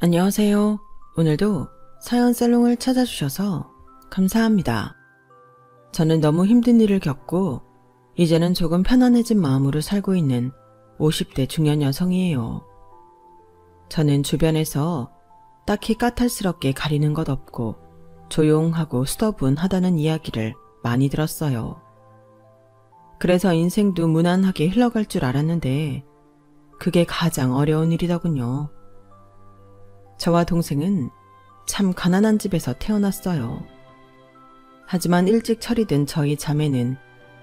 안녕하세요. 오늘도 사연 살롱을 찾아주셔서 감사합니다. 저는 너무 힘든 일을 겪고 이제는 조금 편안해진 마음으로 살고 있는 50대 중년 여성이에요. 저는 주변에서 딱히 까탈스럽게 가리는 것 없고 조용하고 스터분하다는 이야기를 많이 들었어요. 그래서 인생도 무난하게 흘러갈 줄 알았는데 그게 가장 어려운 일이더군요. 저와 동생은 참 가난한 집에서 태어났어요. 하지만 일찍 철이 든 저희 자매는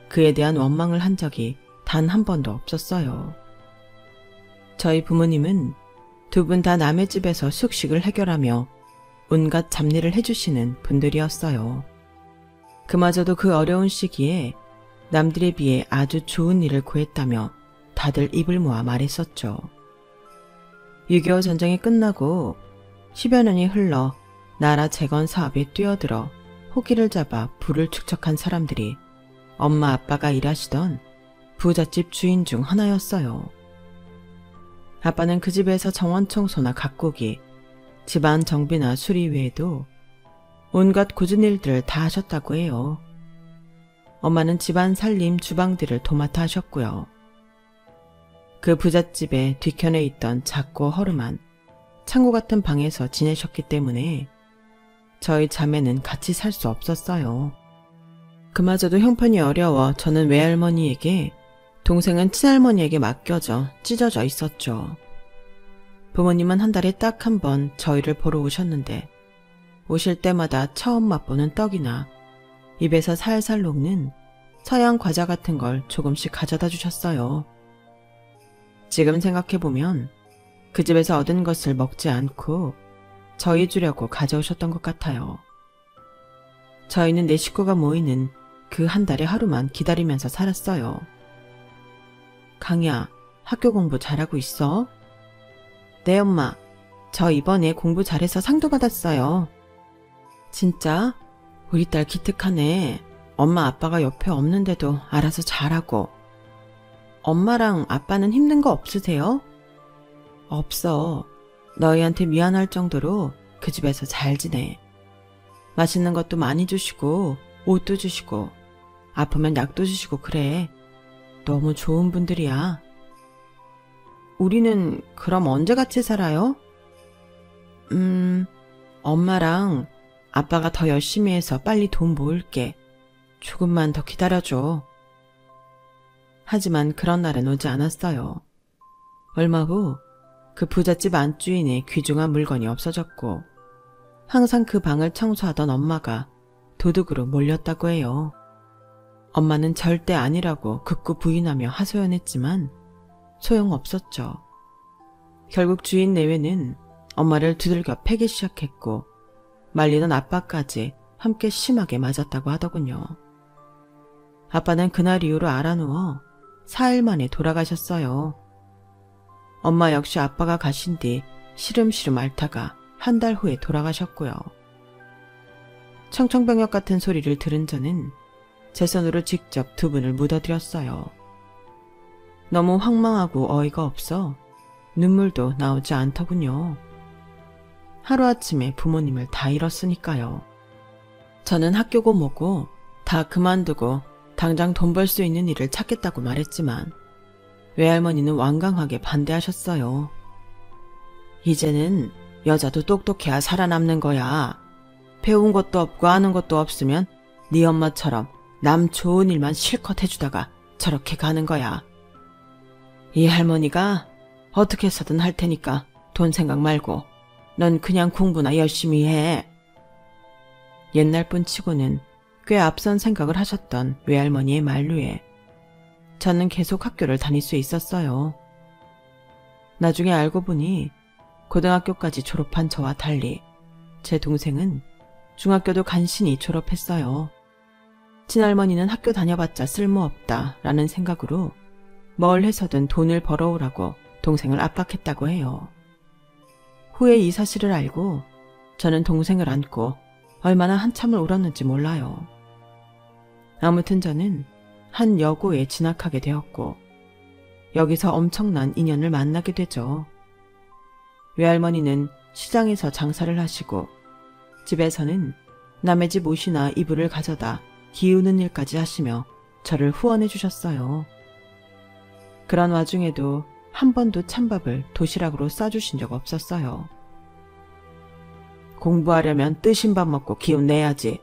그에 대한 원망을 한 적이 단 한 번도 없었어요. 저희 부모님은 두 분 다 남의 집에서 숙식을 해결하며 온갖 잡일을 해주시는 분들이었어요. 그마저도 그 어려운 시기에 남들에 비해 아주 좋은 일을 구했다며 다들 입을 모아 말했었죠. 6.25 전쟁이 끝나고 10여 년이 흘러 나라 재건 사업에 뛰어들어 호기를 잡아 부를 축적한 사람들이 엄마 아빠가 일하시던 부잣집 주인 중 하나였어요. 아빠는 그 집에서 정원 청소나 가꾸기, 집안 정비나 수리 외에도 온갖 굳은 일들을 다 하셨다고 해요. 엄마는 집안 살림 주방들을 도맡아 하셨고요. 그 부잣집의 뒤편에 있던 작고 허름한 창고 같은 방에서 지내셨기 때문에 저희 자매는 같이 살 수 없었어요. 그마저도 형편이 어려워 저는 외할머니에게, 동생은 친할머니에게 맡겨져 찢어져 있었죠. 부모님은 한 달에 딱 한 번 저희를 보러 오셨는데 오실 때마다 처음 맛보는 떡이나 입에서 살살 녹는 서양 과자 같은 걸 조금씩 가져다 주셨어요. 지금 생각해보면 그 집에서 얻은 것을 먹지 않고 저희 주려고 가져오셨던 것 같아요. 저희는 네 식구가 모이는 그 한 달의 하루만 기다리면서 살았어요. 강야, 학교 공부 잘하고 있어? 네 엄마, 저 이번에 공부 잘해서 상도 받았어요. 진짜? 우리 딸 기특하네. 엄마 아빠가 옆에 없는데도 알아서 잘하고. 엄마랑 아빠는 힘든 거 없으세요? 없어. 너희한테 미안할 정도로 그 집에서 잘 지내. 맛있는 것도 많이 주시고 옷도 주시고 아프면 약도 주시고 그래. 너무 좋은 분들이야. 우리는 그럼 언제 같이 살아요? 엄마랑 아빠가 더 열심히 해서 빨리 돈 모을게. 조금만 더 기다려줘. 하지만 그런 날은 오지 않았어요. 얼마 후 그 부잣집 안주인의 귀중한 물건이 없어졌고 항상 그 방을 청소하던 엄마가 도둑으로 몰렸다고 해요. 엄마는 절대 아니라고 극구 부인하며 하소연했지만 소용없었죠. 결국 주인 내외는 엄마를 두들겨 패기 시작했고 말리던 아빠까지 함께 심하게 맞았다고 하더군요. 아빠는 그날 이후로 알아누워 4일 만에 돌아가셨어요. 엄마 역시 아빠가 가신 뒤 시름시름 앓다가 한 달 후에 돌아가셨고요. 청청병력 같은 소리를 들은 저는 제 손으로 직접 두 분을 묻어드렸어요. 너무 황망하고 어이가 없어 눈물도 나오지 않더군요. 하루아침에 부모님을 다 잃었으니까요. 저는 학교고 뭐고 다 그만두고 당장 돈 벌 수 있는 일을 찾겠다고 말했지만 외할머니는 완강하게 반대하셨어요. 이제는 여자도 똑똑해야 살아남는 거야. 배운 것도 없고 아는 것도 없으면 네 엄마처럼 남 좋은 일만 실컷 해주다가 저렇게 가는 거야. 이 할머니가 어떻게 해서든 할 테니까 돈 생각 말고 넌 그냥 공부나 열심히 해. 옛날 분 치고는 꽤 앞선 생각을 하셨던 외할머니의 만류에 저는 계속 학교를 다닐 수 있었어요. 나중에 알고 보니 고등학교까지 졸업한 저와 달리 제 동생은 중학교도 간신히 졸업했어요. 친할머니는 학교 다녀봤자 쓸모없다 라는 생각으로 뭘 해서든 돈을 벌어오라고 동생을 압박했다고 해요. 후에 이 사실을 알고 저는 동생을 안고 얼마나 한참을 울었는지 몰라요. 아무튼 저는 한 여고에 진학하게 되었고 여기서 엄청난 인연을 만나게 되죠. 외할머니는 시장에서 장사를 하시고 집에서는 남의 집 옷이나 이불을 가져다 기우는 일까지 하시며 저를 후원해 주셨어요. 그런 와중에도 한 번도 찬밥을 도시락으로 싸주신 적 없었어요. 공부하려면 뜨신 밥 먹고 기운 내야지.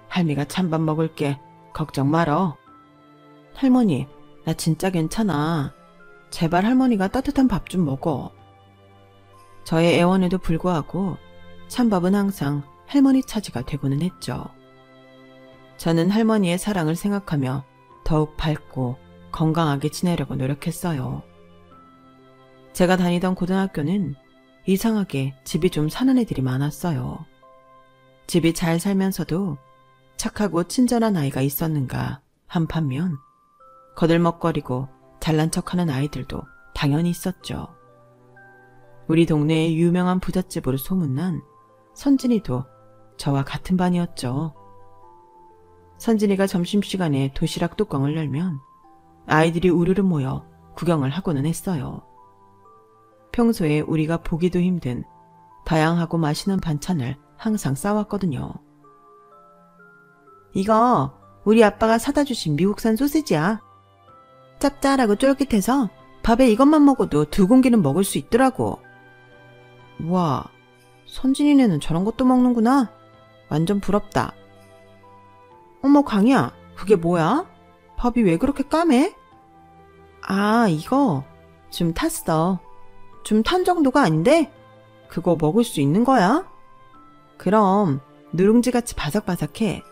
할미가 찬밥 먹을게. 걱정 말어. 할머니, 나 진짜 괜찮아. 제발 할머니가 따뜻한 밥 좀 먹어. 저의 애원에도 불구하고 찬밥은 항상 할머니 차지가 되고는 했죠. 저는 할머니의 사랑을 생각하며 더욱 밝고 건강하게 지내려고 노력했어요. 제가 다니던 고등학교는 이상하게 집이 좀 사는 애들이 많았어요. 집이 잘 살면서도 착하고 친절한 아이가 있었는가 한판면 거들먹거리고 잘난 척하는 아이들도 당연히 있었죠. 우리 동네의 유명한 부잣집으로 소문난 선진이도 저와 같은 반이었죠. 선진이가 점심시간에 도시락 뚜껑을 열면 아이들이 우르르 모여 구경을 하고는 했어요. 평소에 우리가 보기도 힘든 다양하고 맛있는 반찬을 항상 싸왔거든요. 이거 우리 아빠가 사다 주신 미국산 소시지야. 짭짤하고 쫄깃해서 밥에 이것만 먹어도 2공기는 먹을 수 있더라고. 우와, 선진이네는 저런 것도 먹는구나. 완전 부럽다. 어머, 강이야, 그게 뭐야? 밥이 왜 그렇게 까매? 아, 이거 좀 탔어. 좀 탄 정도가 아닌데 그거 먹을 수 있는 거야? 그럼 누룽지같이 바삭바삭해.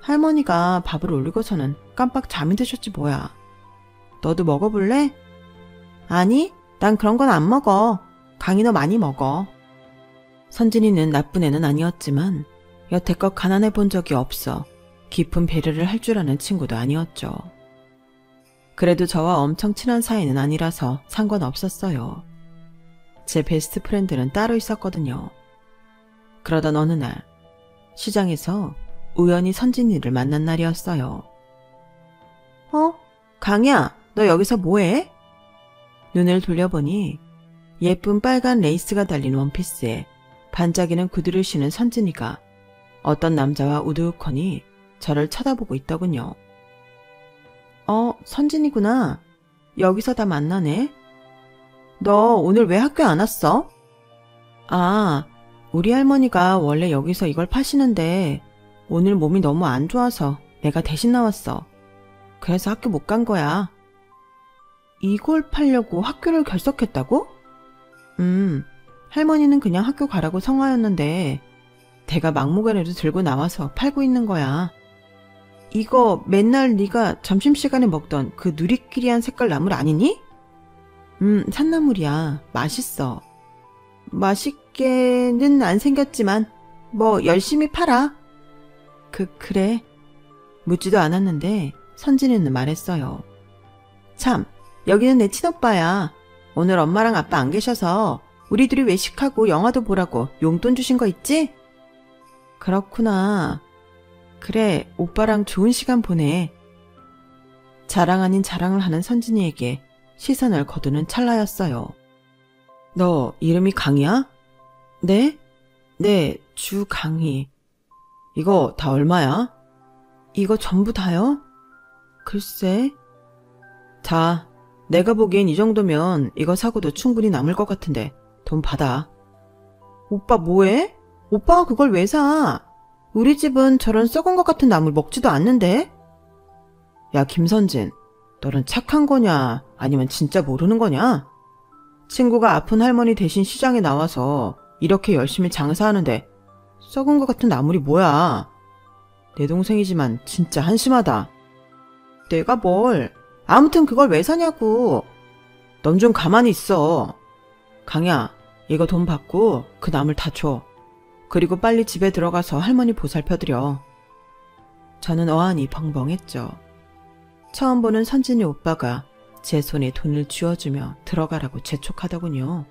할머니가 밥을 올리고서는 깜빡 잠이 드셨지 뭐야. 너도 먹어볼래? 아니, 난 그런 건 안 먹어. 강이 너 많이 먹어. 선진이는 나쁜 애는 아니었지만 여태껏 가난해 본 적이 없어 깊은 배려를 할 줄 아는 친구도 아니었죠. 그래도 저와 엄청 친한 사이는 아니라서 상관없었어요. 제 베스트 프렌드는 따로 있었거든요. 그러던 어느 날 시장에서 우연히 선진이를 만난 날이었어요. 강이야, 너 여기서 뭐해? 눈을 돌려보니 예쁜 빨간 레이스가 달린 원피스에 반짝이는 구두를 신은 선진이가 어떤 남자와 우두커니 저를 쳐다보고 있더군요. 선진이구나. 여기서 다 만나네. 너 오늘 왜 학교 안 왔어? 아, 우리 할머니가 원래 여기서 이걸 파시는데 오늘 몸이 너무 안 좋아서 내가 대신 나왔어. 그래서 학교 못 간 거야. 이걸 팔려고 학교를 결석했다고? 할머니는 그냥 학교 가라고 성화였는데 내가 막무가내로 들고 나와서 팔고 있는 거야. 이거 맨날 네가 점심시간에 먹던 그 누리끼리한 색깔 나물 아니니? 산나물이야. 맛있어. 맛있게는 안 생겼지만 뭐 열심히 팔아. 그래. 묻지도 않았는데 선진이는 말했어요. 참, 여기는 내 친오빠야. 오늘 엄마랑 아빠 안 계셔서 우리 둘이 외식하고 영화도 보라고 용돈 주신 거 있지? 그렇구나. 그래, 오빠랑 좋은 시간 보내. 자랑 아닌 자랑을 하는 선진이에게 시선을 거두는 찰나였어요. 너 이름이 강이야? 네? 네, 주강희. 이거 다 얼마야? 이거 전부 다요? 글쎄. 자, 내가 보기엔 이 정도면 이거 사고도 충분히 남을 것 같은데 돈 받아. 오빠 뭐해? 오빠가 그걸 왜 사? 우리 집은 저런 썩은 것 같은 나물 먹지도 않는데? 야, 김선진, 너는 착한 거냐 아니면 진짜 모르는 거냐? 친구가 아픈 할머니 대신 시장에 나와서 이렇게 열심히 장사하는데 썩은 것 같은 나물이 뭐야? 내 동생이지만 진짜 한심하다. 내가 뭘? 아무튼 그걸 왜 사냐고. 넌 좀 가만히 있어. 강야, 이거 돈 받고 그 나물 다 줘. 그리고 빨리 집에 들어가서 할머니 보살펴드려. 저는 어안이 벙벙했죠. 처음 보는 선진이 오빠가 제 손에 돈을 쥐어주며 들어가라고 재촉하더군요.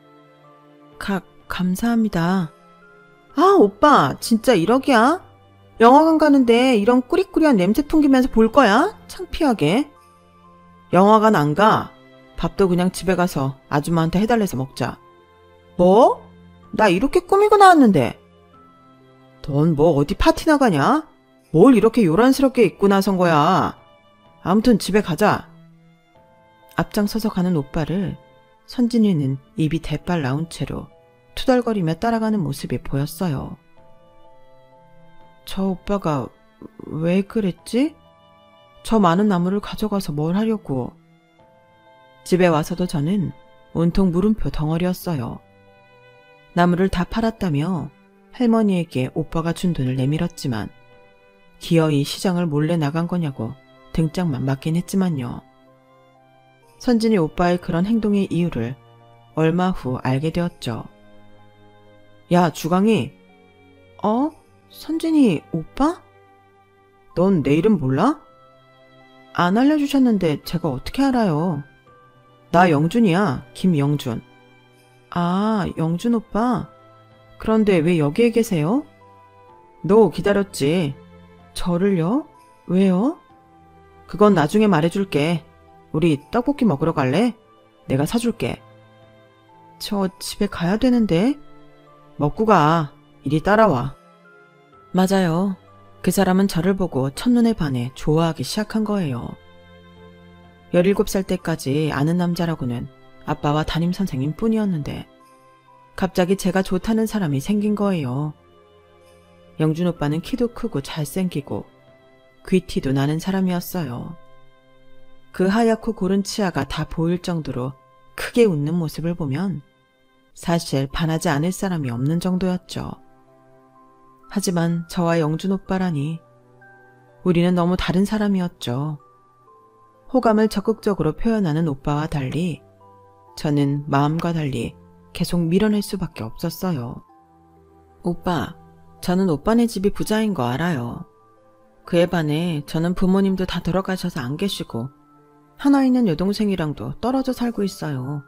감사합니다. 아, 오빠 진짜 1억이야? 영화관 가는데 이런 꾸리꾸리한 냄새 풍기면서 볼 거야? 창피하게. 영화관 안 가. 밥도 그냥 집에 가서 아줌마한테 해달래서 먹자. 뭐? 나 이렇게 꾸미고 나왔는데. 넌 뭐 어디 파티 나가냐? 뭘 이렇게 요란스럽게 입고 나선 거야. 아무튼 집에 가자. 앞장서서 가는 오빠를 선진이는 입이 대빨 나온 채로 투덜거리며 따라가는 모습이 보였어요. 저 오빠가 왜 그랬지? 저 많은 나무를 가져가서 뭘 하려고. 집에 와서도 저는 온통 물음표 덩어리였어요. 나무를 다 팔았다며 할머니에게 오빠가 준 돈을 내밀었지만 기어이 시장을 몰래 나간 거냐고 등짝만 맞긴 했지만요. 선진이 오빠의 그런 행동의 이유를 얼마 후 알게 되었죠. 야, 주강이. 선진이 오빠? 넌 내 이름 몰라? 안 알려주셨는데 제가 어떻게 알아요? 나 영준이야, 김영준. 아, 영준 오빠? 그런데 왜 여기에 계세요? 너 기다렸지. 저를요? 왜요? 그건 나중에 말해줄게. 우리 떡볶이 먹으러 갈래? 내가 사줄게. 저 집에 가야 되는데. 먹고 가. 이리 따라와. 맞아요. 그 사람은 저를 보고 첫눈에 반해 좋아하기 시작한 거예요. 17살 때까지 아는 남자라고는 아빠와 담임선생님 뿐이었는데 갑자기 제가 좋다는 사람이 생긴 거예요. 영준 오빠는 키도 크고 잘생기고 귀티도 나는 사람이었어요. 그 하얗고 고른 치아가 다 보일 정도로 크게 웃는 모습을 보면 사실 반하지 않을 사람이 없는 정도였죠. 하지만 저와 영준 오빠라니 우리는 너무 다른 사람이었죠. 호감을 적극적으로 표현하는 오빠와 달리 저는 마음과 달리 계속 밀어낼 수밖에 없었어요. 오빠, 저는 오빠네 집이 부자인 거 알아요. 그에 반해 저는 부모님도 다 돌아가셔서 안 계시고 하나 있는 여동생이랑도 떨어져 살고 있어요.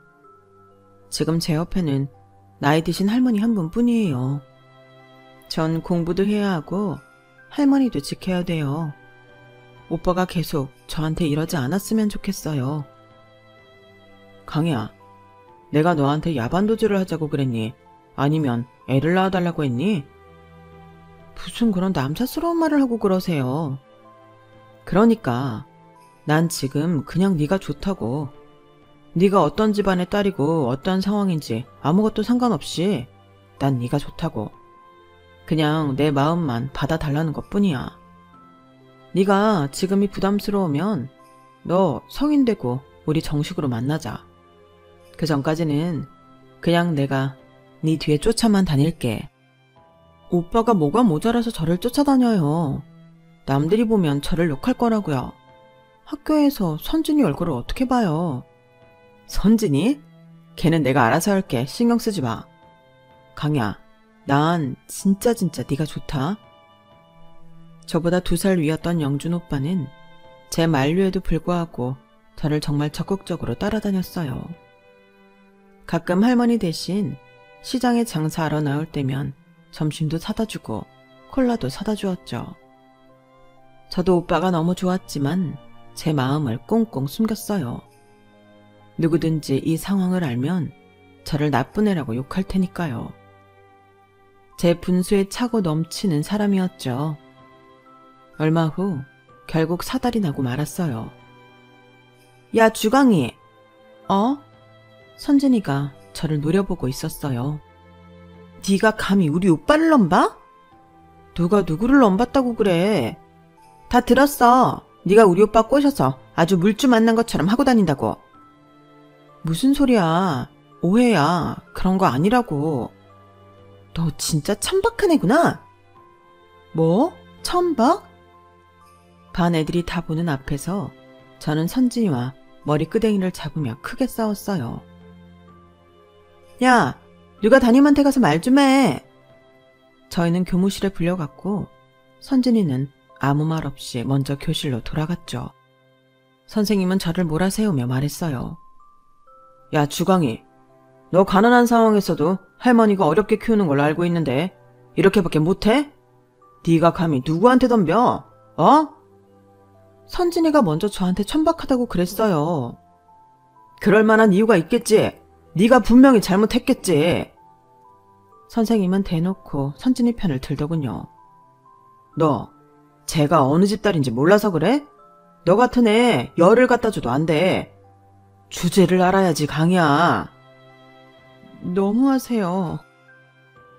지금 제 옆에는 나이 드신 할머니 한 분뿐이에요. 전 공부도 해야 하고 할머니도 지켜야 돼요. 오빠가 계속 저한테 이러지 않았으면 좋겠어요. 강희야, 내가 너한테 야반도주를 하자고 그랬니? 아니면 애를 낳아달라고 했니? 무슨 그런 남사스러운 말을 하고 그러세요. 그러니까 난 지금 그냥 네가 좋다고. 네가 어떤 집안의 딸이고 어떤 상황인지 아무것도 상관없이 난 네가 좋다고. 그냥 내 마음만 받아달라는 것뿐이야. 네가 지금이 부담스러우면 너 성인 되고 우리 정식으로 만나자. 그 전까지는 그냥 내가 네 뒤에 쫓아만 다닐게. 오빠가 뭐가 모자라서 저를 쫓아다녀요. 남들이 보면 저를 욕할 거라고요. 학교에서 선진이 얼굴을 어떻게 봐요? 선진이? 걔는 내가 알아서 할게. 신경 쓰지 마. 강야, 난 진짜 네가 좋다. 저보다 2살 위였던 영준 오빠는 제 만류에도 불구하고 저를 정말 적극적으로 따라다녔어요. 가끔 할머니 대신 시장에 장사하러 나올 때면 점심도 사다 주고 콜라도 사다 주었죠. 저도 오빠가 너무 좋았지만 제 마음을 꽁꽁 숨겼어요. 누구든지 이 상황을 알면 저를 나쁜 애라고 욕할 테니까요. 제 분수에 차고 넘치는 사람이었죠. 얼마 후 결국 사달이 나고 말았어요. 야, 주강이. 선진이가 저를 노려보고 있었어요. 네가 감히 우리 오빠를 넘봐? 누가 누구를 넘봤다고 그래. 다 들었어. 네가 우리 오빠 꼬셔서 아주 물주 만난 것처럼 하고 다닌다고. 무슨 소리야. 오해야. 그런 거 아니라고. 너 진짜 천박한 애구나. 뭐? 천박? 반 애들이 다 보는 앞에서 저는 선진이와 머리끄댕이를 잡으며 크게 싸웠어요. 야, 누가 담임한테 가서 말 좀 해. 저희는 교무실에 불려갔고 선진이는 아무 말 없이 먼저 교실로 돌아갔죠. 선생님은 저를 몰아세우며 말했어요. 야, 주광이, 너 가난한 상황에서도 할머니가 어렵게 키우는 걸로 알고 있는데 이렇게밖에 못해? 네가 감히 누구한테 덤벼? 선진이가 먼저 저한테 천박하다고 그랬어요. 그럴 만한 이유가 있겠지. 네가 분명히 잘못했겠지. 선생님은 대놓고 선진이 편을 들더군요. 너, 쟤가 어느 집 딸인지 몰라서 그래? 너 같은 애 열을 갖다 줘도 안 돼. 주제를 알아야지, 강이야. 너무하세요.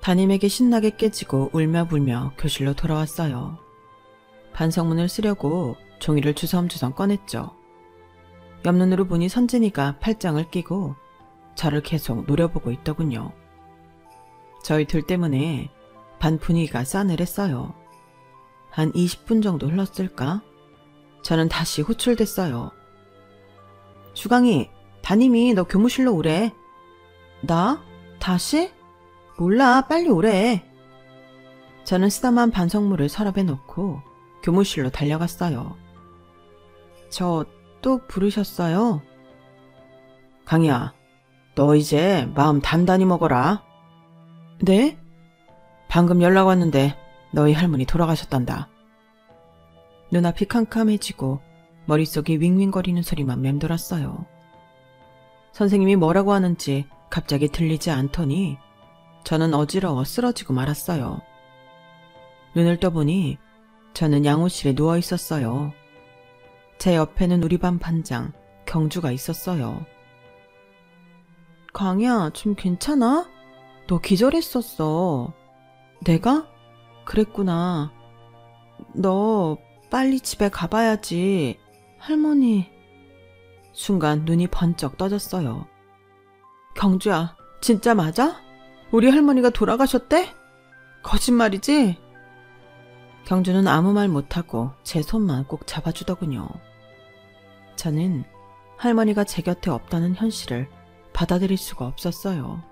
담임에게 신나게 깨지고 울며불며 교실로 돌아왔어요. 반성문을 쓰려고 종이를 주섬주섬 꺼냈죠. 옆눈으로 보니 선진이가 팔짱을 끼고 저를 계속 노려보고 있더군요. 저희 둘 때문에 반 분위기가 싸늘했어요. 한 20분 정도 흘렀을까? 저는 다시 호출됐어요. 주강이, 담임이 너 교무실로 오래. 나? 다시? 몰라, 빨리 오래. 저는 쓰다만 반성문을 서랍에 넣고 교무실로 달려갔어요. 저 또 부르셨어요? 강이야, 너 이제 마음 단단히 먹어라. 네? 방금 연락 왔는데 너희 할머니 돌아가셨단다. 눈앞이 캄캄해지고 머릿속이 윙윙거리는 소리만 맴돌았어요. 선생님이 뭐라고 하는지 갑자기 들리지 않더니 저는 어지러워 쓰러지고 말았어요. 눈을 떠보니 저는 양호실에 누워 있었어요. 제 옆에는 우리 반 반장 경주가 있었어요. 강이야, 좀 괜찮아? 너 기절했었어. 내가? 그랬구나. 너 빨리 집에 가봐야지. 할머니. 순간 눈이 번쩍 떠졌어요. 경주야, 진짜 맞아? 우리 할머니가 돌아가셨대? 거짓말이지? 경주는 아무 말 못하고 제 손만 꼭 잡아주더군요. 저는 할머니가 제 곁에 없다는 현실을 받아들일 수가 없었어요.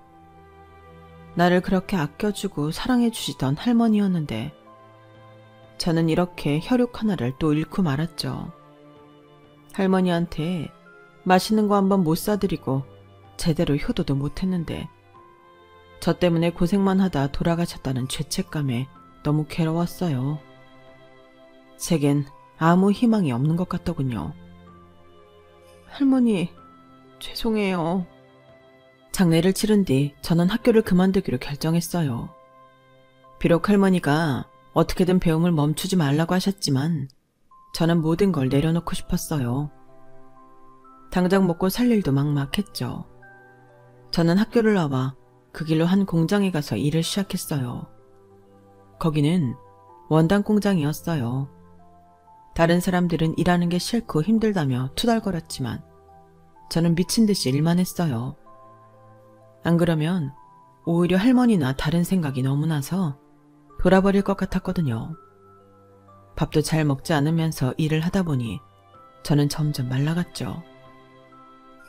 나를 그렇게 아껴주고 사랑해주시던 할머니였는데 저는 이렇게 혈육 하나를 또 잃고 말았죠. 할머니한테 맛있는 거 한번 못 사드리고 제대로 효도도 못했는데 저 때문에 고생만 하다 돌아가셨다는 죄책감에 너무 괴로웠어요. 제겐 아무 희망이 없는 것 같더군요. 할머니, 죄송해요. 장례를 치른 뒤 저는 학교를 그만두기로 결정했어요. 비록 할머니가 어떻게든 배움을 멈추지 말라고 하셨지만 저는 모든 걸 내려놓고 싶었어요. 당장 먹고 살 일도 막막했죠. 저는 학교를 나와 그 길로 한 공장에 가서 일을 시작했어요. 거기는 원단 공장이었어요. 다른 사람들은 일하는 게 싫고 힘들다며 투덜거렸지만 저는 미친 듯이 일만 했어요. 안 그러면 오히려 할머니나 다른 생각이 너무 나서 돌아버릴 것 같았거든요. 밥도 잘 먹지 않으면서 일을 하다 보니 저는 점점 말라갔죠.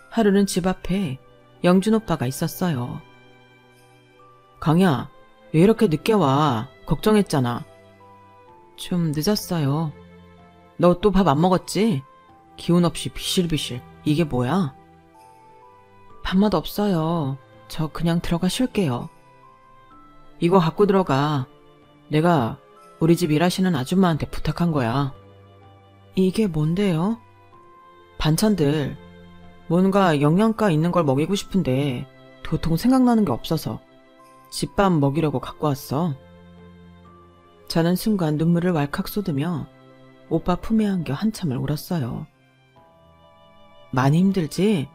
하루는 집 앞에 영준 오빠가 있었어요. 강야, 왜 이렇게 늦게 와? 걱정했잖아. 좀 늦었어요. 너 또 밥 안 먹었지? 기운 없이 비실비실. 이게 뭐야? 밥맛 없어요. 저 그냥 들어가 쉴게요. 이거 갖고 들어가. 내가 우리 집 일하시는 아줌마한테 부탁한 거야. 이게 뭔데요? 반찬들. 뭔가 영양가 있는 걸 먹이고 싶은데 도통 생각나는 게 없어서 집밥 먹이려고 갖고 왔어. 저는 순간 눈물을 왈칵 쏟으며 오빠 품에 안겨 한참을 울었어요. 많이 힘들지?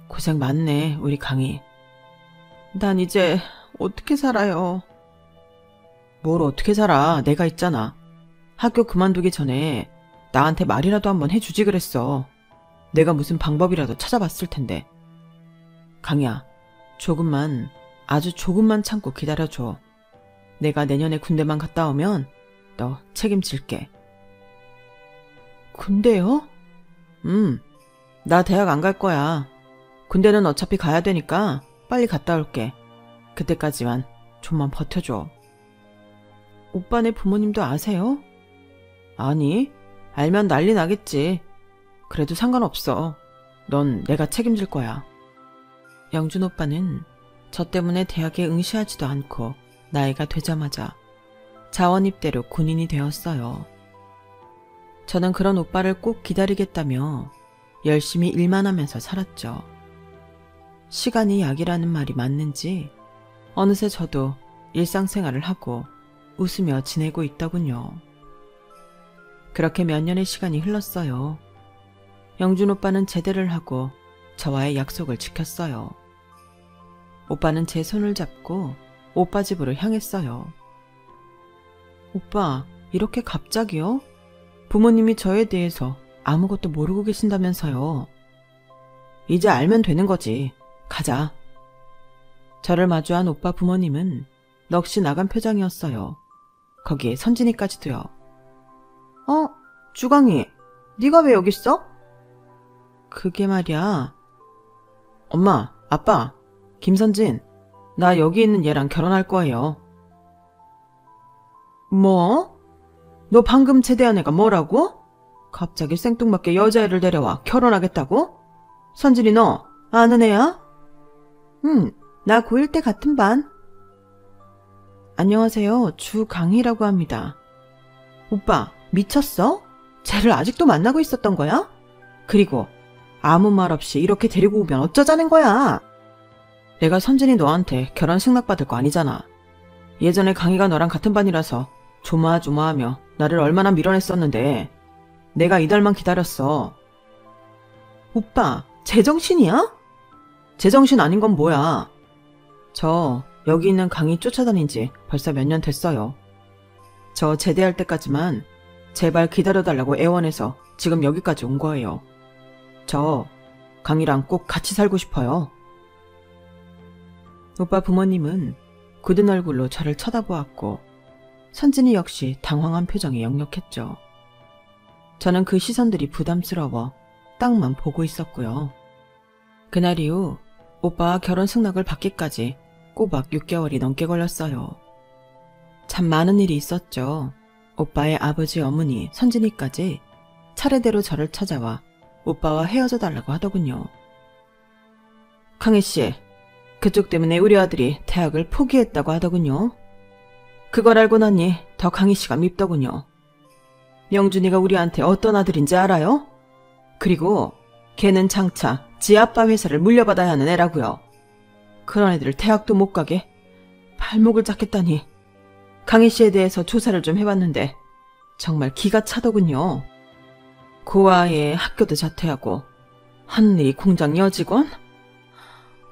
고생 많네, 우리 강이. 난 이제 어떻게 살아요? 뭘 어떻게 살아? 내가 있잖아. 학교 그만두기 전에 나한테 말이라도 한번 해주지 그랬어. 내가 무슨 방법이라도 찾아봤을 텐데. 강이야, 조금만, 아주 조금만 참고 기다려줘. 내가 내년에 군대만 갔다 오면 너 책임질게. 군대요? 나 대학 안 갈 거야. 군대는 어차피 가야 되니까 빨리 갔다 올게. 그때까지만 좀만 버텨줘. 오빠네 부모님도 아세요? 아니, 알면 난리 나겠지. 그래도 상관없어. 넌 내가 책임질 거야. 영준 오빠는 저 때문에 대학에 응시하지도 않고 나이가 되자마자 자원입대로 군인이 되었어요. 저는 그런 오빠를 꼭 기다리겠다며 열심히 일만 하면서 살았죠. 시간이 약이라는 말이 맞는지 어느새 저도 일상생활을 하고 웃으며 지내고 있더군요. 그렇게 몇 년의 시간이 흘렀어요. 영준 오빠는 제대를 하고 저와의 약속을 지켰어요. 오빠는 제 손을 잡고 오빠 집으로 향했어요. 오빠, 이렇게 갑자기요? 부모님이 저에 대해서 아무것도 모르고 계신다면서요. 이제 알면 되는 거지. 가자. 저를 마주한 오빠 부모님은 넋이 나간 표정이었어요. 거기에 선진이까지도요. 주광이, 네가 왜 여기 있어? 그게 말이야. 엄마, 아빠, 김선진, 나 여기 있는 얘랑 결혼할 거예요. 뭐? 너 방금 제대한 애가 뭐라고? 갑자기 생뚱맞게 여자애를 데려와 결혼하겠다고? 선진이 너 아는 애야? 나 고1 때 같은 반. 안녕하세요. 주강희라고 합니다. 오빠, 미쳤어? 쟤를 아직도 만나고 있었던 거야? 그리고 아무 말 없이 이렇게 데리고 오면 어쩌자는 거야? 내가 선진이 너한테 결혼 승낙받을 거 아니잖아. 예전에 강희가 너랑 같은 반이라서 조마조마하며 나를 얼마나 밀어냈었는데 내가 이달만 기다렸어. 오빠, 제정신이야? 제정신 아닌 건 뭐야? 저 여기 있는 강희 쫓아다닌 지 벌써 몇 년 됐어요. 저 제대할 때까지만 제발 기다려달라고 애원해서 지금 여기까지 온 거예요. 저 강희랑 꼭 같이 살고 싶어요. 오빠 부모님은 굳은 얼굴로 저를 쳐다보았고 선진이 역시 당황한 표정이 역력했죠. 저는 그 시선들이 부담스러워 땅만 보고 있었고요. 그날 이후 오빠와 결혼 승낙을 받기까지 꼬박 6개월이 넘게 걸렸어요. 참 많은 일이 있었죠. 오빠의 아버지 어머니 선진이까지 차례대로 저를 찾아와 오빠와 헤어져 달라고 하더군요. 강희씨, 그쪽 때문에 우리 아들이 대학을 포기했다고 하더군요. 그걸 알고 나니 더 강희씨가 밉더군요. 영준이가 우리한테 어떤 아들인지 알아요? 그리고 걔는 장차 지 아빠 회사를 물려받아야 하는 애라고요. 그런 애들을 대학도 못 가게 발목을 잡겠다니. 강희씨에 대해서 조사를 좀 해봤는데 정말 기가 차더군요. 그 아이의 학교도 자퇴하고 하늘이 공장 여직원?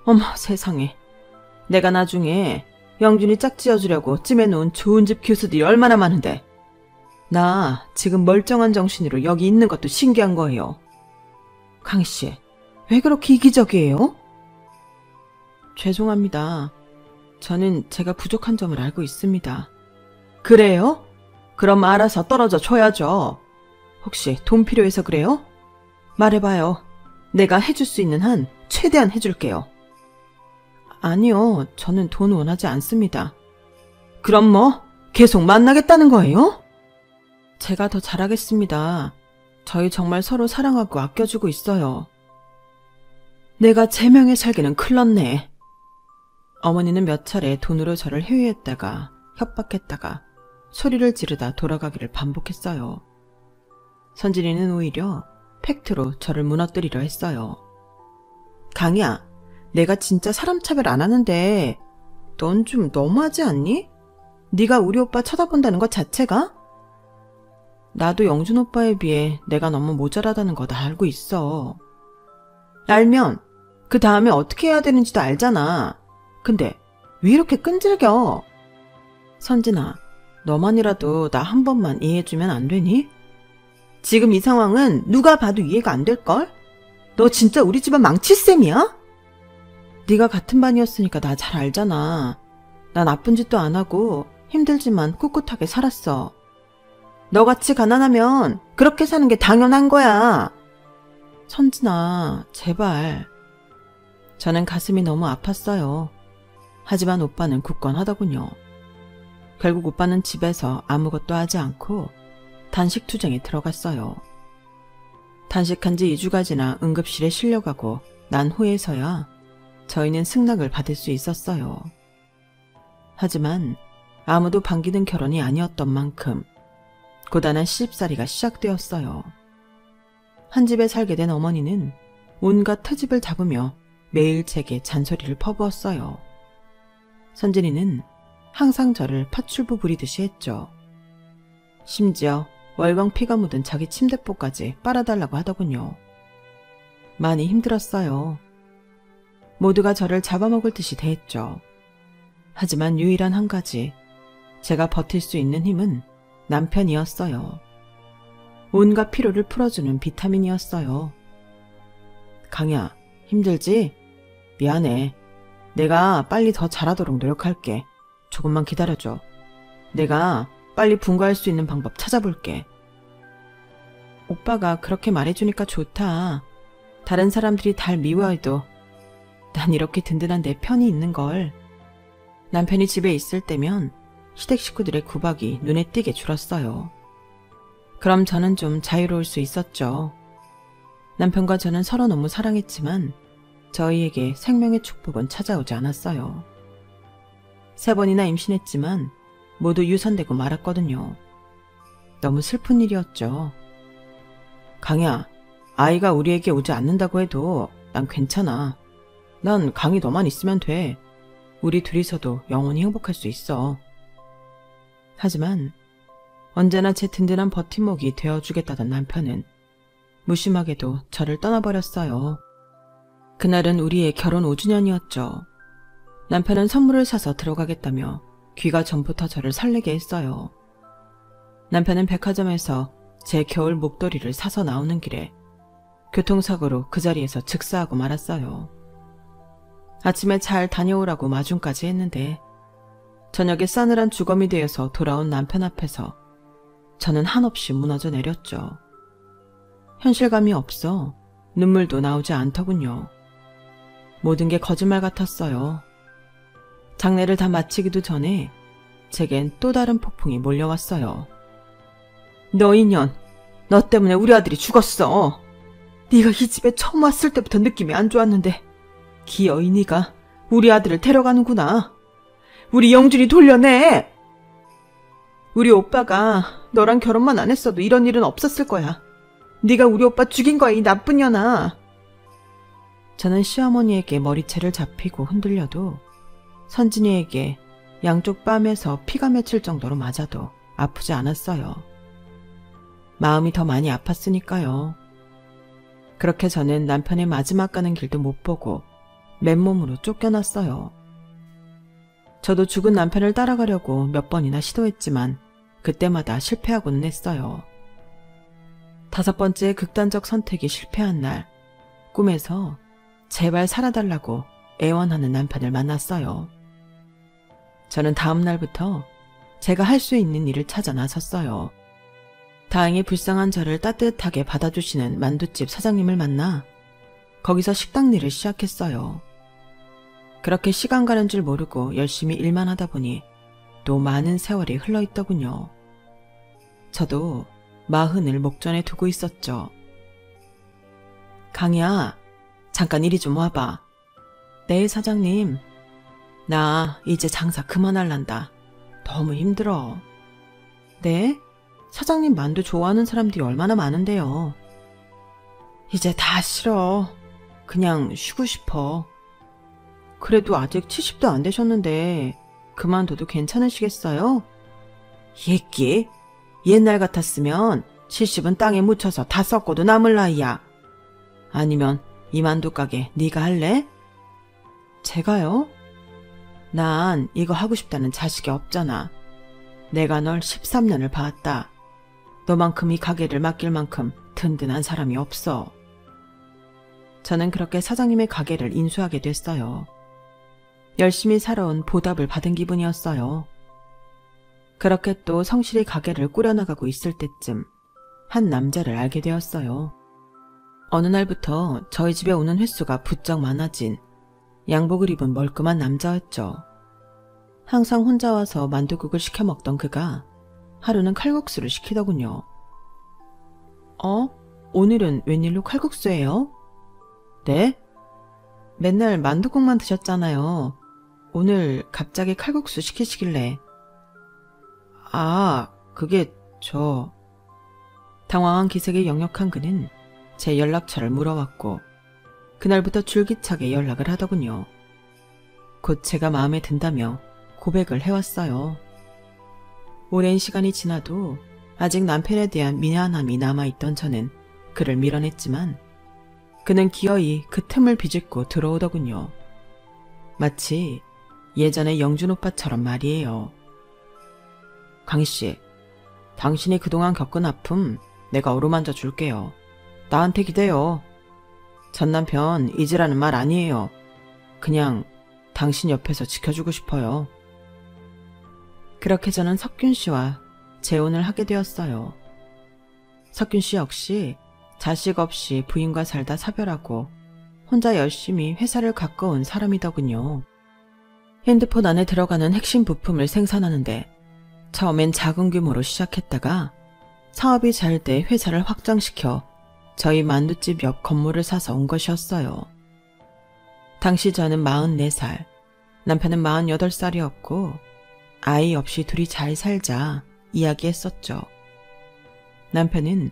어머 세상에. 내가 나중에 영준이 짝지어주려고 찜해놓은 좋은 집 교수들이 얼마나 많은데 나 지금 멀쩡한 정신으로 여기 있는 것도 신기한 거예요. 강희씨, 왜 그렇게 이기적이에요? 죄송합니다. 저는 제가 부족한 점을 알고 있습니다. 그래요? 그럼 알아서 떨어져 줘야죠. 혹시 돈 필요해서 그래요? 말해봐요. 내가 해줄 수 있는 한 최대한 해줄게요. 아니요, 저는 돈 원하지 않습니다. 그럼 뭐 계속 만나겠다는 거예요? 제가 더 잘하겠습니다. 저희 정말 서로 사랑하고 아껴주고 있어요. 내가 제 명에 살기는 큰일 났네. 어머니는 몇 차례 돈으로 저를 회유했다가 협박했다가 소리를 지르다 돌아가기를 반복했어요. 선진이는 오히려 팩트로 저를 무너뜨리려 했어요. 강희야, 내가 진짜 사람 차별 안 하는데 넌 좀 너무하지 않니? 네가 우리 오빠 쳐다본다는 것 자체가? 나도 영준 오빠에 비해 내가 너무 모자라다는 거 다 알고 있어. 알면 그 다음에 어떻게 해야 되는지도 알잖아. 근데 왜 이렇게 끈질겨? 선진아, 너만이라도 나 한 번만 이해해주면 안 되니? 지금 이 상황은 누가 봐도 이해가 안 될걸? 너 진짜 우리 집안 망칠 셈이야? 네가 같은 반이었으니까 나 잘 알잖아. 나 나쁜 짓도 안 하고 힘들지만 꿋꿋하게 살았어. 너같이 가난하면 그렇게 사는 게 당연한 거야. 선진아, 제발. 저는 가슴이 너무 아팠어요. 하지만 오빠는 굳건하더군요. 결국 오빠는 집에서 아무것도 하지 않고 단식 투쟁에 들어갔어요. 단식한 지 2주가 지나 응급실에 실려가고 난 후에서야 저희는 승낙을 받을 수 있었어요. 하지만 아무도 반기는 결혼이 아니었던 만큼 고단한 시집살이가 시작되었어요. 한 집에 살게 된 어머니는 온갖 트집을 잡으며 매일 제게 잔소리를 퍼부었어요. 선진이는 항상 저를 파출부 부리듯이 했죠. 심지어 월광 피가 묻은 자기 침대포까지 빨아달라고 하더군요. 많이 힘들었어요. 모두가 저를 잡아먹을 듯이 대했죠. 하지만 유일한 한 가지, 제가 버틸 수 있는 힘은 남편이었어요. 온갖 피로를 풀어주는 비타민이었어요. 강야, 힘들지? 미안해. 내가 빨리 더 잘하도록 노력할게. 조금만 기다려줘. 내가 빨리 분가할 수 있는 방법 찾아볼게. 오빠가 그렇게 말해주니까 좋다. 다른 사람들이 달 미워해도 난 이렇게 든든한 내 편이 있는걸. 남편이 집에 있을 때면 시댁 식구들의 구박이 눈에 띄게 줄었어요. 그럼 저는 좀 자유로울 수 있었죠. 남편과 저는 서로 너무 사랑했지만 저희에게 생명의 축복은 찾아오지 않았어요. 3번이나 임신했지만 모두 유산되고 말았거든요. 너무 슬픈 일이었죠. 강야, 아이가 우리에게 오지 않는다고 해도 난 괜찮아. 난 강이 너만 있으면 돼. 우리 둘이서도 영원히 행복할 수 있어. 하지만 언제나 제 든든한 버팀목이 되어주겠다던 남편은 무심하게도 저를 떠나버렸어요. 그날은 우리의 결혼 5주년이었죠. 남편은 선물을 사서 들어가겠다며 귀가 전부터 저를 설레게 했어요. 남편은 백화점에서 제 겨울 목도리를 사서 나오는 길에 교통사고로 그 자리에서 즉사하고 말았어요. 아침에 잘 다녀오라고 마중까지 했는데 저녁에 싸늘한 주검이 되어서 돌아온 남편 앞에서 저는 한없이 무너져 내렸죠. 현실감이 없어 눈물도 나오지 않더군요. 모든 게 거짓말 같았어요. 장례를 다 마치기도 전에 제겐 또 다른 폭풍이 몰려왔어요. 너 인연, 너 때문에 우리 아들이 죽었어. 네가 이 집에 처음 왔을 때부터 느낌이 안 좋았는데 기어이 네가 우리 아들을 데려가는구나. 우리 영준이 돌려내. 우리 오빠가 너랑 결혼만 안 했어도 이런 일은 없었을 거야. 네가 우리 오빠 죽인 거야, 이 나쁜 년아. 저는 시어머니에게 머리채를 잡히고 흔들려도 선진이에게 양쪽 뺨에서 피가 맺힐 정도로 맞아도 아프지 않았어요. 마음이 더 많이 아팠으니까요. 그렇게 저는 남편의 마지막 가는 길도 못 보고 맨몸으로 쫓겨났어요. 저도 죽은 남편을 따라가려고 몇 번이나 시도했지만 그때마다 실패하고는 했어요. 5번째 극단적 선택이 실패한 날, 꿈에서 제발 살아달라고 애원하는 남편을 만났어요. 저는 다음 날부터 제가 할 수 있는 일을 찾아 나섰어요. 다행히 불쌍한 저를 따뜻하게 받아주시는 만두집 사장님을 만나 거기서 식당 일을 시작했어요. 그렇게 시간 가는 줄 모르고 열심히 일만 하다 보니 또 많은 세월이 흘러있더군요. 저도 40을 목전에 두고 있었죠. 강이야, 잠깐 이리 좀 와봐. 네, 사장님. 나 이제 장사 그만할란다. 너무 힘들어. 네? 사장님 만두 좋아하는 사람들이 얼마나 많은데요. 이제 다 싫어. 그냥 쉬고 싶어. 그래도 아직 70도 안 되셨는데 그만둬도 괜찮으시겠어요? 얘기? 옛날 같았으면 70은 땅에 묻혀서 다 썩고도 남을 나이야. 아니면 이 만두 가게 네가 할래? 제가요? 난 이거 하고 싶다는 자식이 없잖아. 내가 널 13년을 봐왔다. 너만큼 이 가게를 맡길 만큼 든든한 사람이 없어. 저는 그렇게 사장님의 가게를 인수하게 됐어요. 열심히 살아온 보답을 받은 기분이었어요. 그렇게 또 성실히 가게를 꾸려나가고 있을 때쯤 한 남자를 알게 되었어요. 어느 날부터 저희 집에 오는 횟수가 부쩍 많아진 양복을 입은 멀끔한 남자였죠. 항상 혼자 와서 만두국을 시켜 먹던 그가 하루는 칼국수를 시키더군요. 오늘은 웬일로 칼국수예요? 네? 맨날 만두국만 드셨잖아요. 오늘 갑자기 칼국수 시키시길래. 그게 당황한 기색의 역력한 그는 제 연락처를 물어왔고 그날부터 줄기차게 연락을 하더군요. 곧 제가 마음에 든다며 고백을 해왔어요. 오랜 시간이 지나도 아직 남편에 대한 미안함이 남아있던 저는 그를 밀어냈지만 그는 기어이 그 틈을 비집고 들어오더군요. 마치 예전의 영준 오빠처럼 말이에요. 강희씨, 당신이 그동안 겪은 아픔 내가 어루만져 줄게요. 나한테 기대요. 전 남편 잊으라는 말 아니에요. 그냥 당신 옆에서 지켜주고 싶어요. 그렇게 저는 석균 씨와 재혼을 하게 되었어요. 석균 씨 역시 자식 없이 부인과 살다 사별하고 혼자 열심히 회사를 가꿔온 사람이더군요. 핸드폰 안에 들어가는 핵심 부품을 생산하는데 처음엔 작은 규모로 시작했다가 사업이 잘 돼 회사를 확장시켜 저희 만두집 옆 건물을 사서 온 것이었어요. 당시 저는 44살, 남편은 48살이었고 아이 없이 둘이 잘 살자 이야기했었죠. 남편은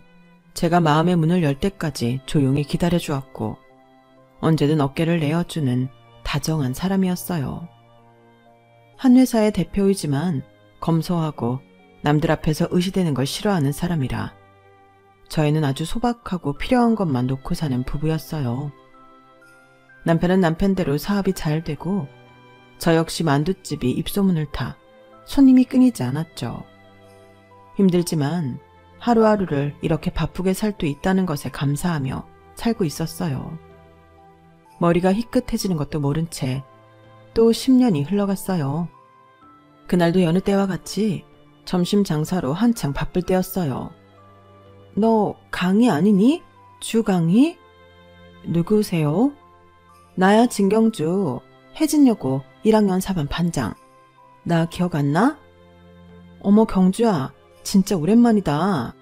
제가 마음의 문을 열 때까지 조용히 기다려주었고 언제든 어깨를 내어주는 다정한 사람이었어요. 한 회사의 대표이지만 검소하고 남들 앞에서 의시되는 걸 싫어하는 사람이라 저희는 아주 소박하고 필요한 것만 놓고 사는 부부였어요. 남편은 남편대로 사업이 잘 되고 저 역시 만두집이 입소문을 타 손님이 끊이지 않았죠. 힘들지만 하루하루를 이렇게 바쁘게 살 수 있다는 것에 감사하며 살고 있었어요. 머리가 희끗해지는 것도 모른 채 또 10년이 흘러갔어요. 그날도 여느 때와 같이 점심 장사로 한창 바쁠 때였어요. 너 강희 아니니? 주강희? 누구세요? 나야 진경주, 혜진여고 1학년 4반 반장. 나 기억 안 나? 어머 경주야, 진짜 오랜만이다.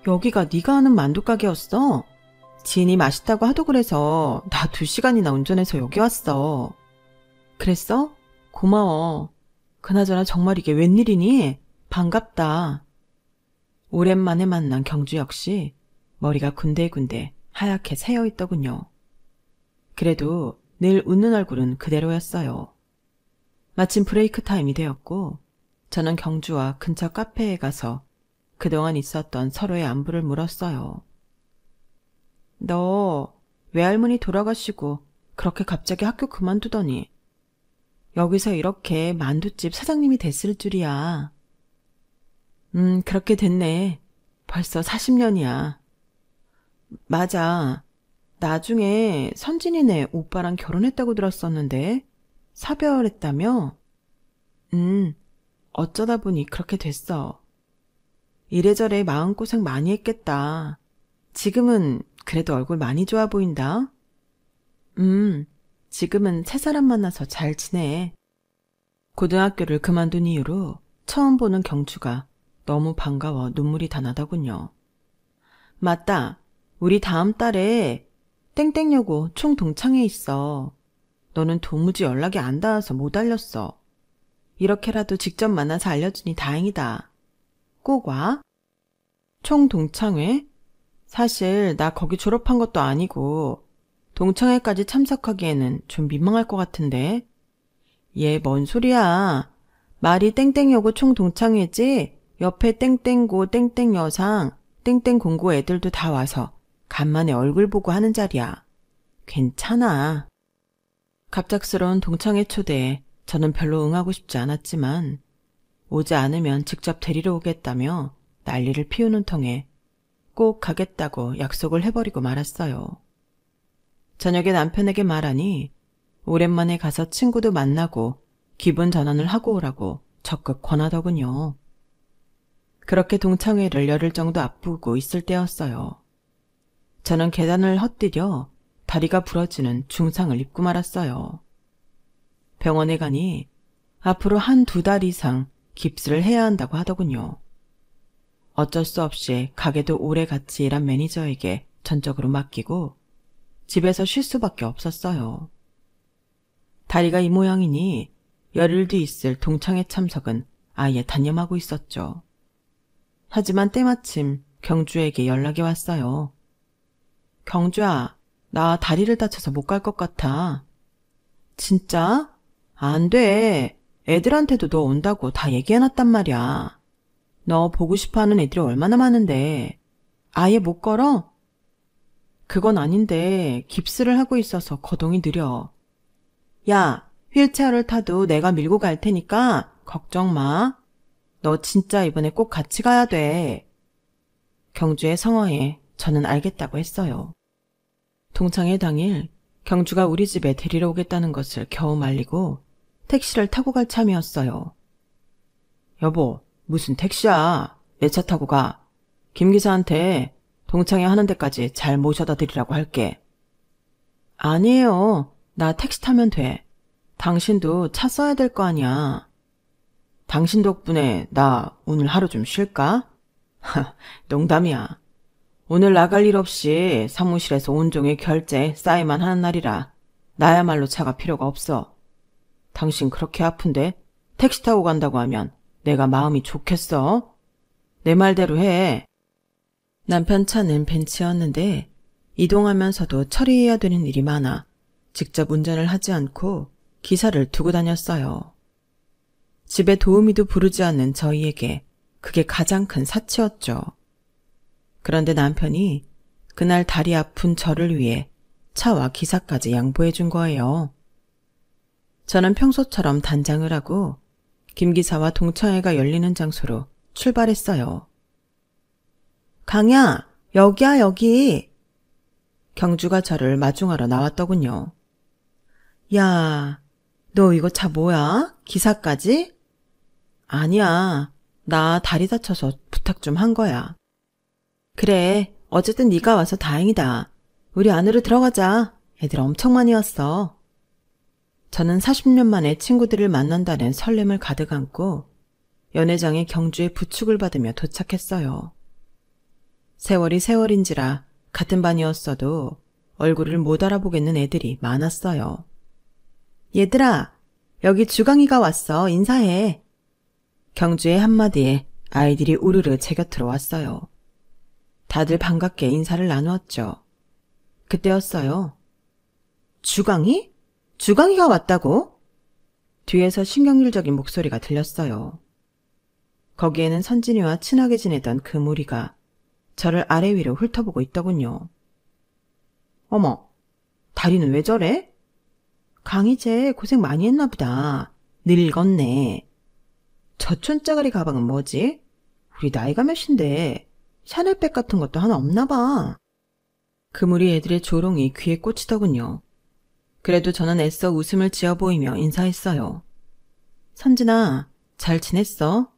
여기가 네가 아는 만두가게였어? 지인이 맛있다고 하도 그래서 나 2시간이나 운전해서 여기 왔어. 그랬어? 고마워. 그나저나 정말 이게 웬일이니? 반갑다. 오랜만에 만난 경주 역시 머리가 군데군데 하얗게 새어있더군요. 그래도 늘 웃는 얼굴은 그대로였어요. 마침 브레이크 타임이 되었고 저는 경주와 근처 카페에 가서 그동안 있었던 서로의 안부를 물었어요. 너 외할머니 돌아가시고 그렇게 갑자기 학교 그만두더니 여기서 이렇게 만두집 사장님이 됐을 줄이야. 그렇게 됐네. 벌써 40년이야. 맞아. 나중에 선진이네 오빠랑 결혼했다고 들었었는데 사별했다며? 어쩌다 보니 그렇게 됐어. 이래저래 마음고생 많이 했겠다. 지금은 그래도 얼굴 많이 좋아 보인다. 지금은 새 사람 만나서 잘 지내. 고등학교를 그만둔 이후로 처음 보는 경주가 너무 반가워 눈물이 다 나더군요. 맞다. 우리 다음 달에 땡땡여고 총동창회 있어. 너는 도무지 연락이 안 닿아서 못 알렸어. 이렇게라도 직접 만나서 알려주니 다행이다. 꼭 와. 총동창회? 사실 나 거기 졸업한 것도 아니고 동창회까지 참석하기에는 좀 민망할 것 같은데. 얘 뭔 소리야. 말이 땡땡여고 총동창회지 옆에 땡땡고 땡땡여상 땡땡공고 애들도 다 와서 간만에 얼굴 보고 하는 자리야. 괜찮아. 갑작스러운 동창회 초대에 저는 별로 응하고 싶지 않았지만 오지 않으면 직접 데리러 오겠다며 난리를 피우는 통에 꼭 가겠다고 약속을 해버리고 말았어요. 저녁에 남편에게 말하니 오랜만에 가서 친구도 만나고 기분 전환을 하고 오라고 적극 권하더군요. 그렇게 동창회를 열흘 정도 앞두고 있을 때였어요. 저는 계단을 헛디뎌 다리가 부러지는 중상을 입고 말았어요. 병원에 가니 앞으로 1-2달 이상 깁스를 해야 한다고 하더군요. 어쩔 수 없이 가게도 오래 같이 일한 매니저에게 전적으로 맡기고 집에서 쉴 수밖에 없었어요. 다리가 이 모양이니 열흘 뒤 있을 동창회 참석은 아예 단념하고 있었죠. 하지만 때마침 경주에게 연락이 왔어요. 경주야, 나 다리를 다쳐서 못 갈 것 같아. 진짜? 안 돼. 애들한테도 너 온다고 다 얘기해놨단 말이야. 너 보고 싶어하는 애들이 얼마나 많은데. 아예 못 걸어? 그건 아닌데 깁스를 하고 있어서 거동이 느려. 야, 휠체어를 타도 내가 밀고 갈 테니까 걱정 마. 너 진짜 이번에 꼭 같이 가야 돼. 경주의 성화에 저는 알겠다고 했어요. 동창회 당일 경주가 우리 집에 데리러 오겠다는 것을 겨우 말리고 택시를 타고 갈 참이었어요. 여보, 무슨 택시야. 내 차 타고 가. 김 기사한테 동창회 하는 데까지 잘 모셔다 드리라고 할게. 아니에요. 나 택시 타면 돼. 당신도 차 써야 될 거 아니야. 당신 덕분에 나 오늘 하루 좀 쉴까? 농담이야. 오늘 나갈 일 없이 사무실에서 온종일 결제, 사인만 하는 날이라 나야말로 차가 필요가 없어. 당신 그렇게 아픈데 택시 타고 간다고 하면 내가 마음이 좋겠어? 내 말대로 해. 남편 차는 벤츠였는데 이동하면서도 처리해야 되는 일이 많아 직접 운전을 하지 않고 기사를 두고 다녔어요. 집에 도우미도 부르지 않는 저희에게 그게 가장 큰 사치였죠. 그런데 남편이 그날 다리 아픈 저를 위해 차와 기사까지 양보해 준 거예요. 저는 평소처럼 단장을 하고 김 기사와 동창회가 열리는 장소로 출발했어요. 강야, 여기야 여기. 경주가 저를 마중하러 나왔더군요. 야, 너 이거 차 뭐야? 기사까지? 아니야, 나 다리 다쳐서 부탁 좀 한 거야. 그래, 어쨌든 네가 와서 다행이다. 우리 안으로 들어가자. 애들 엄청 많이 왔어. 저는 40년 만에 친구들을 만난다는 설렘을 가득 안고 연회장에 경주의 부축을 받으며 도착했어요. 세월이 세월인지라 같은 반이었어도 얼굴을 못 알아보겠는 애들이 많았어요. 얘들아, 여기 주강이가 왔어. 인사해. 경주의 한마디에 아이들이 우르르 제 곁으로 왔어요. 다들 반갑게 인사를 나누었죠. 그때였어요. 주강이? 주강이가 왔다고? 뒤에서 신경질적인 목소리가 들렸어요. 거기에는 선진이와 친하게 지내던 그 무리가 저를 아래 위로 훑어보고 있더군요. 어머, 다리는 왜 저래? 강희재 고생 많이 했나 보다. 늙었네. 저 촌짜가리 가방은 뭐지? 우리 나이가 몇인데 샤넬백 같은 것도 하나 없나 봐. 그 무리 애들의 조롱이 귀에 꽂히더군요. 그래도 저는 애써 웃음을 지어 보이며 인사했어요. 선진아, 잘 지냈어?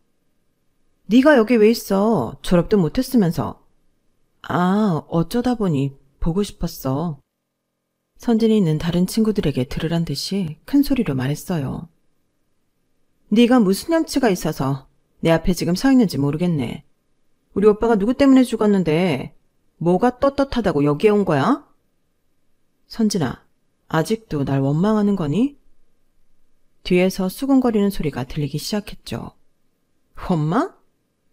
네가 여기 왜 있어? 졸업도 못했으면서. 아, 어쩌다 보니 보고 싶었어. 선진이 있는 다른 친구들에게 들으란 듯이 큰 소리로 말했어요. 네가 무슨 염치가 있어서 내 앞에 지금 서 있는지 모르겠네. 우리 오빠가 누구 때문에 죽었는데 뭐가 떳떳하다고 여기에 온 거야? 선진아, 아직도 날 원망하는 거니? 뒤에서 수근거리는 소리가 들리기 시작했죠. 원망?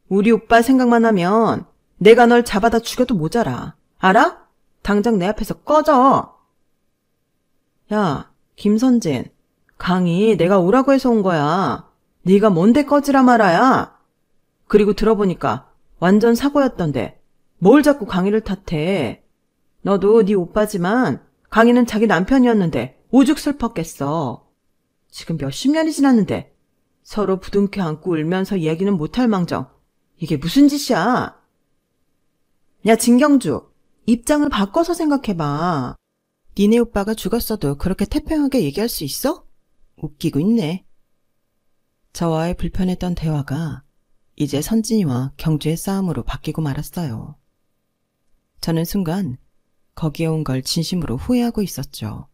우리 오빠 생각만 하면 내가 널 잡아다 죽여도 모자라. 알아? 당장 내 앞에서 꺼져. 야, 김선진, 강희 내가 오라고 해서 온 거야. 네가 뭔데 꺼지라 말아야. 그리고 들어보니까 완전 사고였던데 뭘 자꾸 강희를 탓해. 너도 네 오빠지만 강희는 자기 남편이었는데 오죽 슬펐겠어. 지금 몇십 년이 지났는데 서로 부둥켜 안고 울면서 이야기는 못할 망정. 이게 무슨 짓이야? 야, 진경주, 입장을 바꿔서 생각해봐. 니네 오빠가 죽었어도 그렇게 태평하게 얘기할 수 있어? 웃기고 있네. 저와의 불편했던 대화가 이제 선진이와 경주의 싸움으로 바뀌고 말았어요. 저는 순간 거기에 온 걸 진심으로 후회하고 있었죠.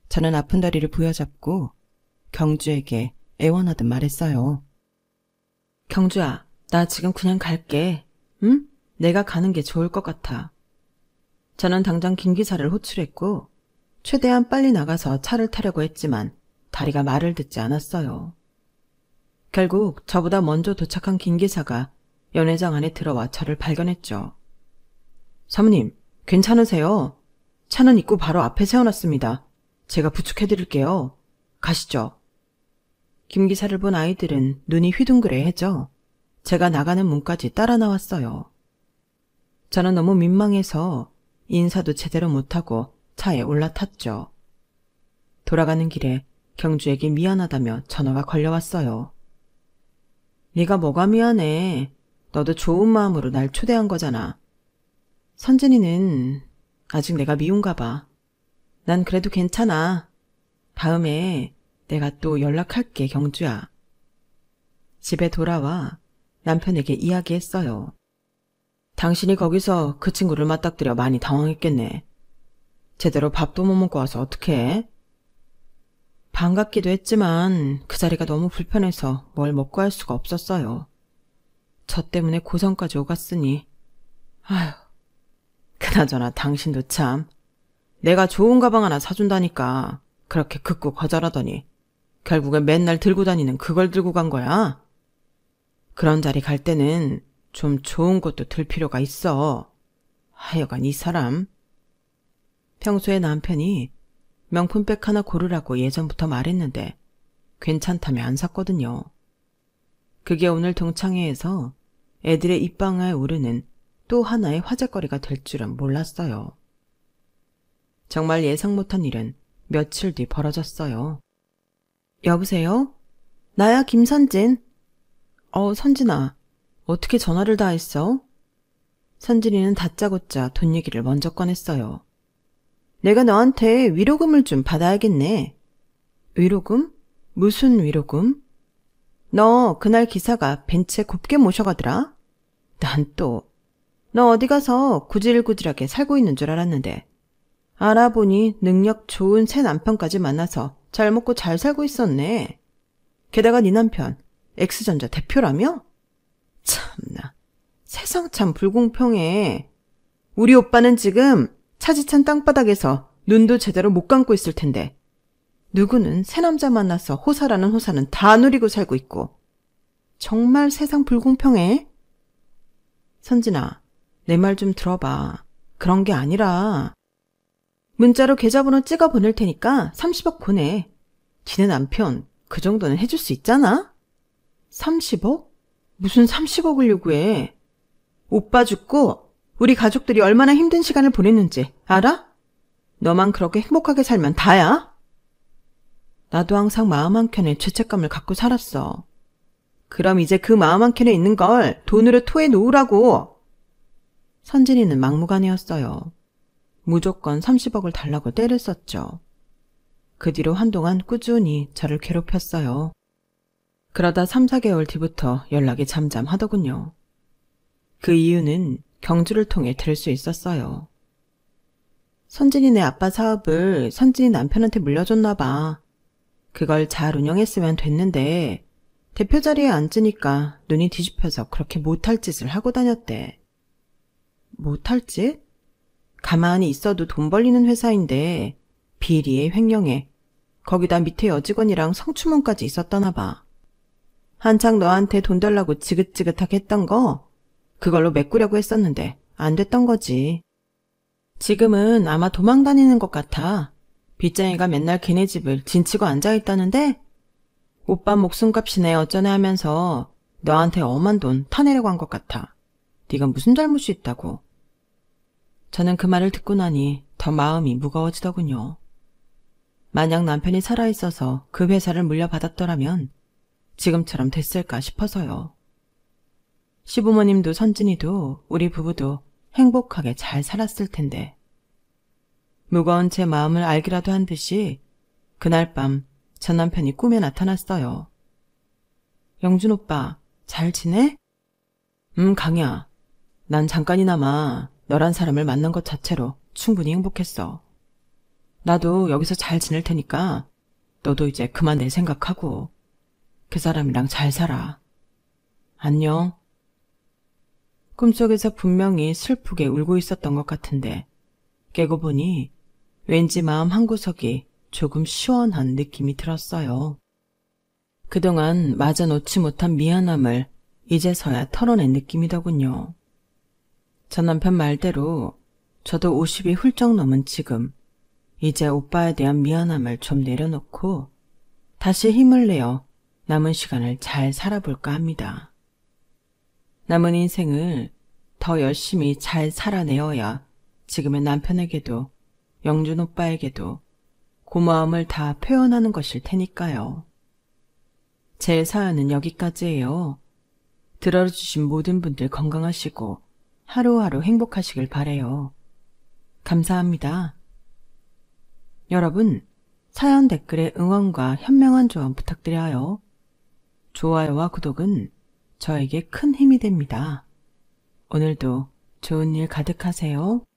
저는 아픈 다리를 부여잡고 경주에게 애원하듯 말했어요. 경주야, 나 지금 그냥 갈게. 응? 내가 가는 게 좋을 것 같아. 저는 당장 김 기사를 호출했고 최대한 빨리 나가서 차를 타려고 했지만 다리가 말을 듣지 않았어요. 결국 저보다 먼저 도착한 김 기사가 연회장 안에 들어와 저를 발견했죠. 사모님, 괜찮으세요? 차는 입구 바로 앞에 세워놨습니다. 제가 부축해드릴게요. 가시죠. 김 기사를 본 아이들은 눈이 휘둥그레해져 제가 나가는 문까지 따라 나왔어요. 저는 너무 민망해서 인사도 제대로 못하고 차에 올라탔죠. 돌아가는 길에 경주에게 미안하다며 전화가 걸려왔어요. 네가 뭐가 미안해. 너도 좋은 마음으로 날 초대한 거잖아. 선진이는 아직 내가 미운가 봐. 난 그래도 괜찮아. 다음에 내가 또 연락할게, 경주야. 집에 돌아와 남편에게 이야기했어요. 당신이 거기서 그 친구를 맞닥뜨려 많이 당황했겠네. 제대로 밥도 못 먹고 와서 어떡해? 반갑기도 했지만 그 자리가 너무 불편해서 뭘 먹고 할 수가 없었어요. 저 때문에 고성까지 오갔으니. 아휴, 그나저나 당신도 참. 내가 좋은 가방 하나 사준다니까 그렇게 극구 거절하더니 결국엔 맨날 들고 다니는 그걸 들고 간 거야. 그런 자리 갈 때는 좀 좋은 것도 들 필요가 있어. 하여간 이 사람. 평소에 남편이 명품백 하나 고르라고 예전부터 말했는데 괜찮다며 안 샀거든요. 그게 오늘 동창회에서 애들의 입방아에 오르는 또 하나의 화제거리가 될 줄은 몰랐어요. 정말 예상 못한 일은 며칠 뒤 벌어졌어요. 여보세요? 나야, 김선진. 선진아. 어떻게 전화를 다 했어? 선진이는 다짜고짜 돈 얘기를 먼저 꺼냈어요. 내가 너한테 위로금을 좀 받아야겠네. 위로금? 무슨 위로금? 너 그날 기사가 벤츠에 곱게 모셔가더라? 난 또 너 어디 가서 구질구질하게 살고 있는 줄 알았는데 알아보니 능력 좋은 새 남편까지 만나서 잘 먹고 잘 살고 있었네. 게다가 네 남편 X전자 대표라며? 참나, 세상 참 불공평해. 우리 오빠는 지금 차지찬 땅바닥에서 눈도 제대로 못 감고 있을 텐데 누구는 새 남자 만나서 호사라는 호사는 다 누리고 살고 있고. 정말 세상 불공평해. 선진아, 내 말 좀 들어봐. 그런 게 아니라 문자로 계좌번호 찍어 보낼 테니까 30억 보내. 지네 남편 그 정도는 해줄 수 있잖아? 30억? 무슨 30억을 요구해. 오빠 죽고 우리 가족들이 얼마나 힘든 시간을 보냈는지 알아? 너만 그렇게 행복하게 살면 다야. 나도 항상 마음 한켠에 죄책감을 갖고 살았어. 그럼 이제 그 마음 한켠에 있는 걸 돈으로 토해 놓으라고. 선진이는 막무가내였어요. 무조건 30억을 달라고 떼를 썼죠. 그 뒤로 한동안 꾸준히 저를 괴롭혔어요. 그러다 3, 4개월 뒤부터 연락이 잠잠하더군요. 그 이유는 경주를 통해 들을 수 있었어요. 선진이네 아빠 사업을 선진이 남편한테 물려줬나 봐. 그걸 잘 운영했으면 됐는데 대표 자리에 앉으니까 눈이 뒤집혀서 그렇게 못할 짓을 하고 다녔대. 못할 짓? 가만히 있어도 돈 벌리는 회사인데 비리에 횡령해. 거기다 밑에 여직원이랑 성추문까지 있었다나 봐. 한창 너한테 돈 달라고 지긋지긋하게 했던 거 그걸로 메꾸려고 했었는데 안 됐던 거지. 지금은 아마 도망 다니는 것 같아. 빚쟁이가 맨날 걔네 집을 진치고 앉아있다는데 오빠 목숨값이네 어쩌네 하면서 너한테 엄한 돈 타내려고 한 것 같아. 네가 무슨 잘못이 있다고. 저는 그 말을 듣고 나니 더 마음이 무거워지더군요. 만약 남편이 살아있어서 그 회사를 물려받았더라면 지금처럼 됐을까 싶어서요. 시부모님도 선진이도 우리 부부도 행복하게 잘 살았을 텐데. 무거운 제 마음을 알기라도 한 듯이 그날 밤 전 남편이 꿈에 나타났어요. 영준 오빠, 잘 지내? 강야. 난 잠깐이나마 너란 사람을 만난 것 자체로 충분히 행복했어. 나도 여기서 잘 지낼 테니까 너도 이제 그만 내 생각하고 그 사람이랑 잘 살아. 안녕. 꿈속에서 분명히 슬프게 울고 있었던 것 같은데 깨고 보니 왠지 마음 한구석이 조금 시원한 느낌이 들었어요. 그동안 마저 놓지 못한 미안함을 이제서야 털어낸 느낌이더군요. 전 남편 말대로 저도 50이 훌쩍 넘은 지금 이제 오빠에 대한 미안함을 좀 내려놓고 다시 힘을 내어 남은 시간을 잘 살아볼까 합니다. 남은 인생을 더 열심히 잘 살아내어야 지금의 남편에게도 영준 오빠에게도 고마움을 다 표현하는 것일 테니까요. 제 사연은 여기까지예요. 들어주신 모든 분들 건강하시고 하루하루 행복하시길 바래요. 감사합니다. 여러분, 사연 댓글에 응원과 현명한 조언 부탁드려요. 좋아요와 구독은 저에게 큰 힘이 됩니다. 오늘도 좋은 일 가득하세요.